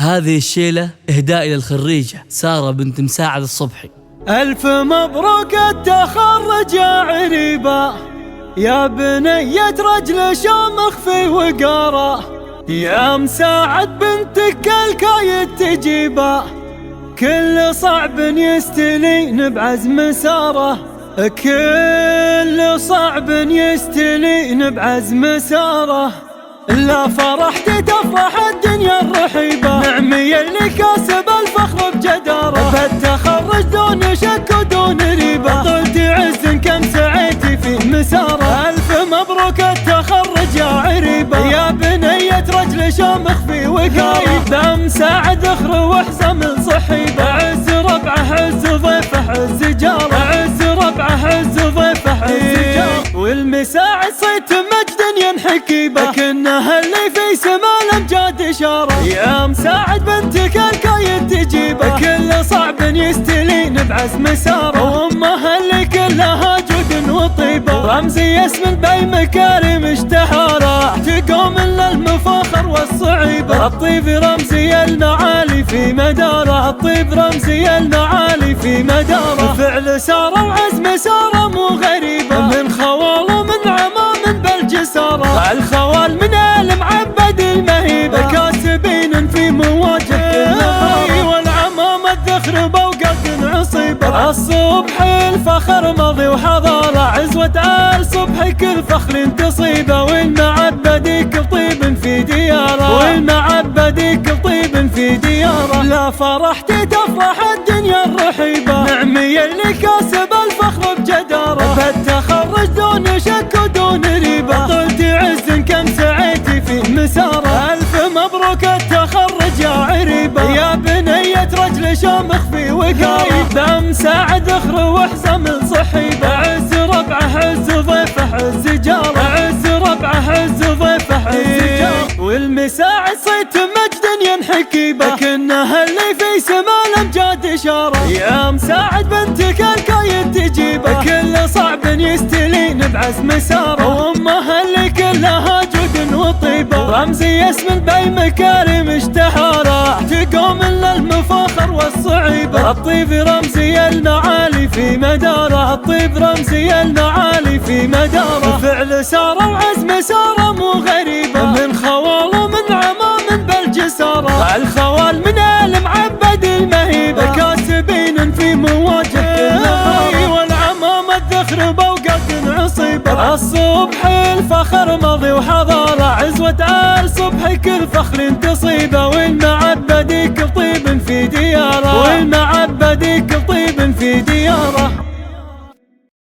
هذه الشيلة إهداء إلى الخريجة سارة بنت مساعد الصبحي. ألف مبروك التخرج يا عريبة، يا بنية رجل شامخ في وقاره، يا مساعد بنتك الكايد تجيبه، كل صعب يستلين بعزم ساره، كل صعب يستلين بعزم ساره. لا فرحت تفرح الدنيا الرحيبة، نعمي اللي كاسب الفخر بجدارة، بالتخرج دون شك ودون ريبة، طلت عز كم سعيتي في مساره. ألف مبروك التخرج يا عريبة، يا بنية رجل شامخ في وقاره، ذا مساعد اخر وحزة من صحيبة، عز ربعه عز ضيفه عز جاره، عز ربعه عز ضيفه عز جاره، والمساعد صيت مجد ينحكي به، لكنها اللي في سما الامجاد اشاره، يا مساعد بنتك الكايد تجيبه، كل صعب يستلين بعزم ساره، وامها اللي كلها جود وطيبه، رمزي اسم البي مكارم اشتهاره، تقوم الا المفاخر والصعيبه، الطيب رمزي المعالي في مداره، الطيب رمزي المعالي في مداره، فعل ساره وعزم ساره مو غريبه، من خوال ومن عمام بالجساره، الخوال من المعبد المهيبه، كاسبين في مواجهه كل والعمام الذخر بوقت عصيبه، الصبح الفخر ماضي وحضاره، عزوة آل صبحي كل فخر تصيبه، والمعبد كل طيب في دياره، والمعبد كل طيب في دياره. لا فرحت تفرح الدنيا الرحيبة، نعمي اللي كاسب الفخر بجداره، بالتخرج دون شك ودون ريبة، طلت عز كم سعيتي في مساره. ألف مبروك التخرج يا عريبة، يا بنية رجل شامخ في وقاره، ذا مساعد اخر وحزة من صحيبة، عز ربعه عز ضيفه عز جاره، عز ربعه عز ضيفه عز جاره، والمساعد صيت مجد ينحكي به، لكنها اللي في سما الامجاد اشاره، يا مساعد بنتك الكايد تجيبه، كل صعب يستلين بعزم ساره، وامها اللي كلها جود وطيبه، رمزي اسم البي مكارم اشتهاره، تقوم الا المفاخر والصعيبه، الطيب رمزي المعالي في مداره، الطيب رمزي المعالي في مداره، فعل ساره وعزم ساره مو غريبه، من خوال ومن عمام بالجساره، الخوال من المعبد المهيبه، كاسبين في مواجهه كل والعمام الذخر بوقت عصيبه، الصبح الفخر ماضي وحضاره، عزوة آل صبحي كل فخر تصيبه، والمعبد كل طيب في دياره، والمعبد كل طيب في دياره.